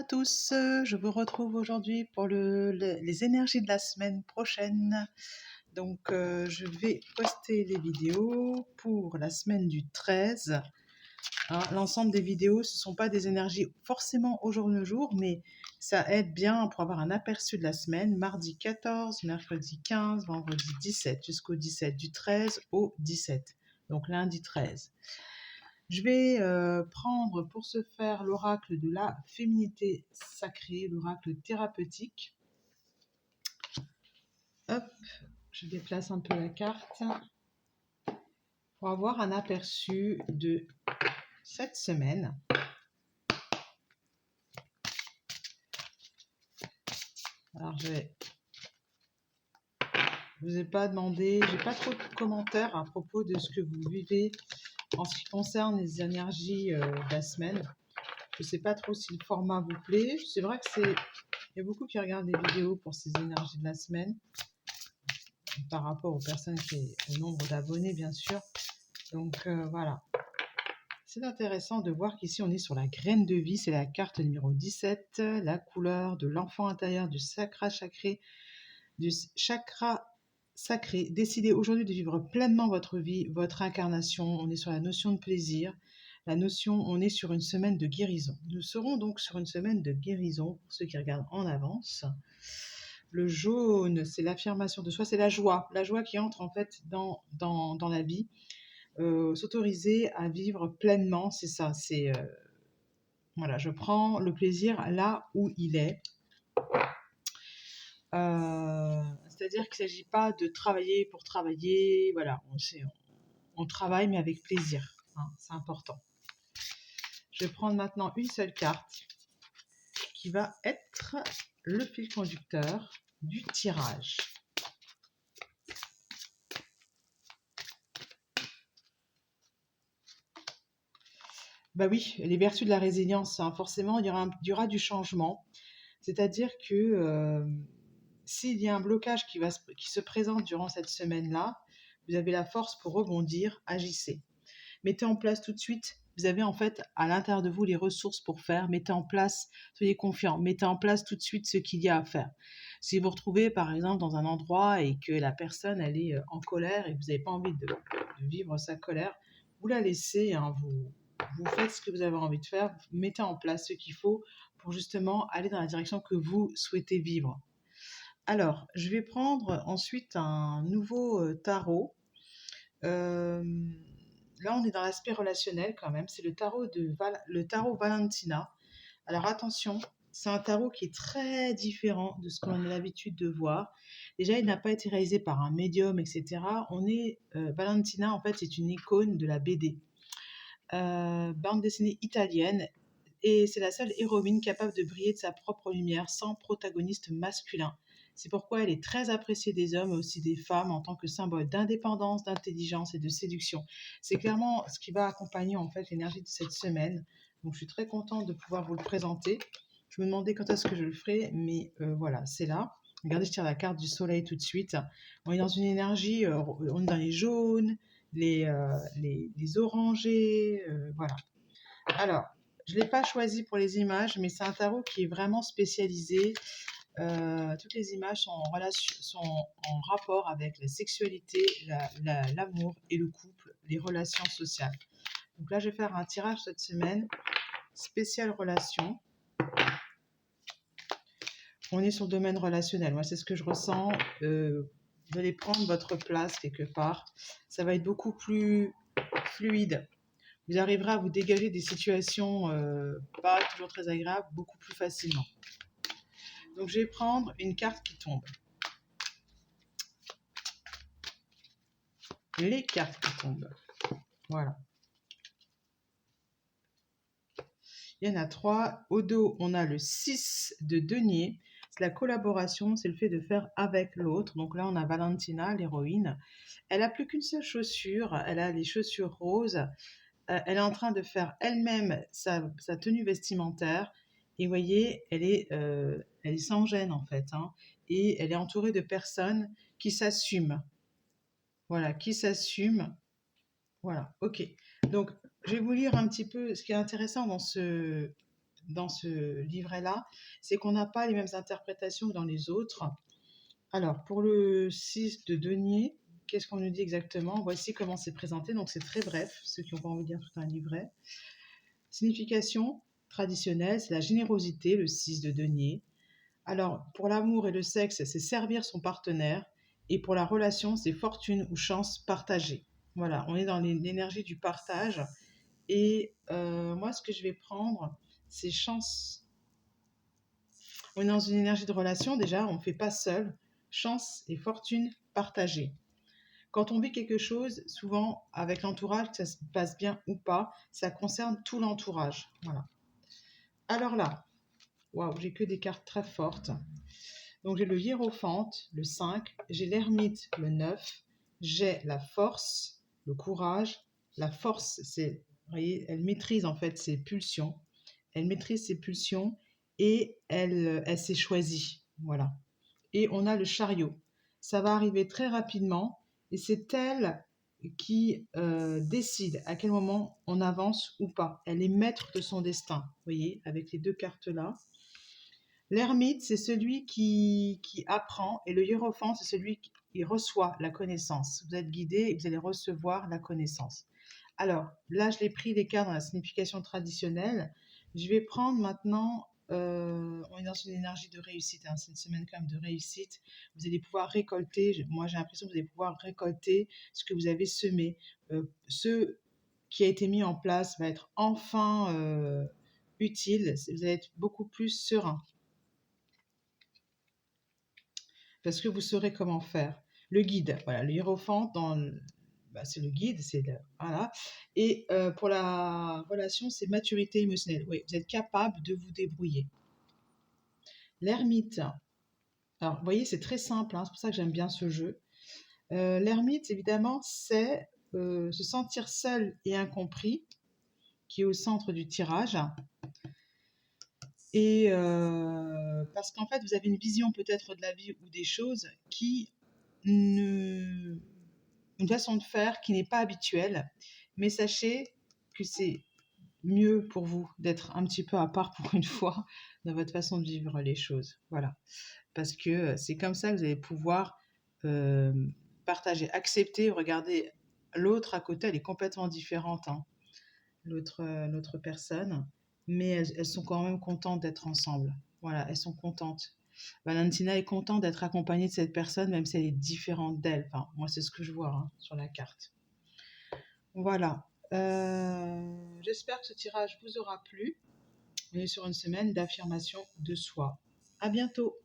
à tous, je vous retrouve aujourd'hui pour les énergies de la semaine prochaine. Donc je vais poster les vidéos pour la semaine du 13. Hein. L'ensemble des vidéos, ce ne sont pas des énergies forcément au jour le jour, mais ça aide bien pour avoir un aperçu de la semaine. Mardi 14, mercredi 15, vendredi 17, jusqu'au 17, du 13 au 17. Donc lundi 13. Je vais prendre pour ce faire l'oracle de la féminité sacrée, l'oracle thérapeutique. Hop, je déplace un peu la carte pour avoir un aperçu de cette semaine. Alors je vous ai pas demandé, j'ai pas trop de commentaires à propos de ce que vous vivez en ce qui concerne les énergies de la semaine. Je sais pas trop si le format vous plaît. C'est vrai que il y a beaucoup qui regardent les vidéos pour ces énergies de la semaine, par rapport aux personnes au nombre d'abonnés, bien sûr. Donc voilà. C'est intéressant de voir qu'ici, on est sur la graine de vie. C'est la carte numéro 17, la couleur de l'enfant intérieur, du chakra sacré. Décidez aujourd'hui de vivre pleinement votre vie, votre incarnation. On est sur la notion de plaisir. On est sur une semaine de guérison. Nous serons donc sur une semaine de guérison pour ceux qui regardent en avance. Le jaune, c'est l'affirmation de soi, c'est la joie qui entre en fait dans la vie. S'autoriser à vivre pleinement, c'est ça. C'est voilà, je prends le plaisir là où il est. C'est-à-dire qu'il ne s'agit pas de travailler pour travailler. Voilà, on travaille mais avec plaisir. Hein, c'est important. Je vais prendre maintenant une seule carte qui va être le fil conducteur du tirage. Bah oui, les vertus de la résilience, hein, forcément, il y aura du changement. C'est-à-dire que s'il y a un blocage qui se présente durant cette semaine-là, vous avez la force pour rebondir, agissez. Mettez en place tout de suite. Vous avez en fait à l'intérieur de vous les ressources pour faire. Mettez en place, soyez confiants, mettez en place tout de suite ce qu'il y a à faire. Si vous vous retrouvez par exemple dans un endroit et que la personne elle est en colère et que vous n'avez pas envie de vivre sa colère, vous la laissez, hein, vous faites ce que vous avez envie de faire, vous mettez en place ce qu'il faut pour justement aller dans la direction que vous souhaitez vivre. Alors, je vais prendre ensuite un nouveau tarot. Là, on est dans l'aspect relationnel quand même. C'est le tarot Valentina. Alors attention, c'est un tarot qui est très différent de ce qu'on a l'habitude de voir. Déjà, il n'a pas été réalisé par un médium, etc. Valentina, en fait, c'est une icône de la BD. Bande dessinée italienne. Et c'est la seule héroïne capable de briller de sa propre lumière sans protagoniste masculin. C'est pourquoi elle est très appréciée des hommes et aussi des femmes en tant que symbole d'indépendance, d'intelligence et de séduction. C'est clairement ce qui va accompagner en fait l'énergie de cette semaine. Donc je suis très contente de pouvoir vous le présenter. Je me demandais quand est-ce que je le ferai, mais voilà, c'est là. Regardez, je tire la carte du soleil tout de suite. On est dans une énergie, on est dans les jaunes, les orangés, voilà. Alors, je ne l'ai pas choisi pour les images, mais c'est un tarot qui est vraiment spécialisé. Toutes les images sont en rapport avec la sexualité, l'amour et le couple, les relations sociales. Donc là, je vais faire un tirage cette semaine, spécial relations. On est sur le domaine relationnel. Moi, c'est ce que je ressens. Vous allez prendre votre place quelque part. Ça va être beaucoup plus fluide. Vous arriverez à vous dégager des situations pas toujours très agréables beaucoup plus facilement. Donc je vais prendre une carte qui tombe. Les cartes qui tombent. Voilà. Il y en a 3. Au dos, on a le 6 de denier. C'est la collaboration, c'est le fait de faire avec l'autre. Donc là, on a Valentina, l'héroïne. Elle n'a plus qu'une seule chaussure. Elle a les chaussures roses. Elle est en train de faire elle-même sa tenue vestimentaire. Et vous voyez, elle est sans gêne en fait. Hein. Et elle est entourée de personnes qui s'assument. Voilà, qui s'assument. Voilà, ok. Donc, je vais vous lire un petit peu ce qui est intéressant dans ce dans ce livret-là, c'est qu'on n'a pas les mêmes interprétations que dans les autres. Alors, pour le 6 de denier, qu'est-ce qu'on nous dit exactement? Voici comment c'est présenté, donc c'est très bref, ceux qui n'ont pas envie de lire tout un livret. Signification traditionnelle, c'est la générosité, le 6 de denier. Alors, pour l'amour et le sexe, c'est servir son partenaire. Et pour la relation, c'est fortune ou chance partagée. Voilà, on est dans l'énergie du partage. Et moi, ce que je vais prendre, c'est chance. On est dans une énergie de relation, déjà, on ne fait pas seul. Chance et fortune partagée. Quand on vit quelque chose, souvent avec l'entourage, que ça se passe bien ou pas, ça concerne tout l'entourage. Voilà. Alors là, waouh, j'ai que des cartes très fortes. Donc j'ai le hiérophante, le 5, j'ai l'ermite, le 9, j'ai la force, le courage. La force, c'est, vous voyez, elle maîtrise en fait ses pulsions. Elle maîtrise ses pulsions et elle s'est choisie. Voilà. Et on a le chariot. Ça va arriver très rapidement et c'est elle qui décide à quel moment on avance ou pas. Elle est maître de son destin, vous voyez, avec les deux cartes-là. L'ermite, c'est celui qui apprend et le hiérophant, c'est celui qui reçoit la connaissance. Vous êtes guidé et vous allez recevoir la connaissance. Alors, là, je l'ai pris des cartes dans la signification traditionnelle. Je vais prendre maintenant, on est dans une énergie de réussite, hein, c'est une semaine quand même de réussite. Vous allez pouvoir récolter, moi j'ai l'impression que vous allez pouvoir récolter ce que vous avez semé. Ce qui a été mis en place va être enfin utile, vous allez être beaucoup plus serein. Parce que vous saurez comment faire. Le guide, voilà, le hiérophante, c'est le guide, voilà. Et pour la relation, c'est maturité émotionnelle. Oui, vous êtes capable de vous débrouiller. L'ermite, alors vous voyez, c'est très simple, hein, c'est pour ça que j'aime bien ce jeu. L'ermite, évidemment, c'est se sentir seul et incompris, qui est au centre du tirage. Et parce qu'en fait, vous avez une vision peut-être de la vie ou des choses qui une façon de faire qui n'est pas habituelle, mais sachez que c'est mieux pour vous d'être un petit peu à part pour une fois dans votre façon de vivre les choses. Voilà. Parce que c'est comme ça que vous allez pouvoir partager, accepter, regarder l'autre à côté, elle est complètement différente, hein, l'autre personne, mais elles sont quand même contentes d'être ensemble. Voilà, elles sont contentes. Valentina est contente d'être accompagnée de cette personne, même si elle est différente d'elle. Enfin, moi, c'est ce que je vois, hein, sur la carte. Voilà. J'espère que ce tirage vous aura plu. On est sur une semaine d'affirmation de soi. À bientôt.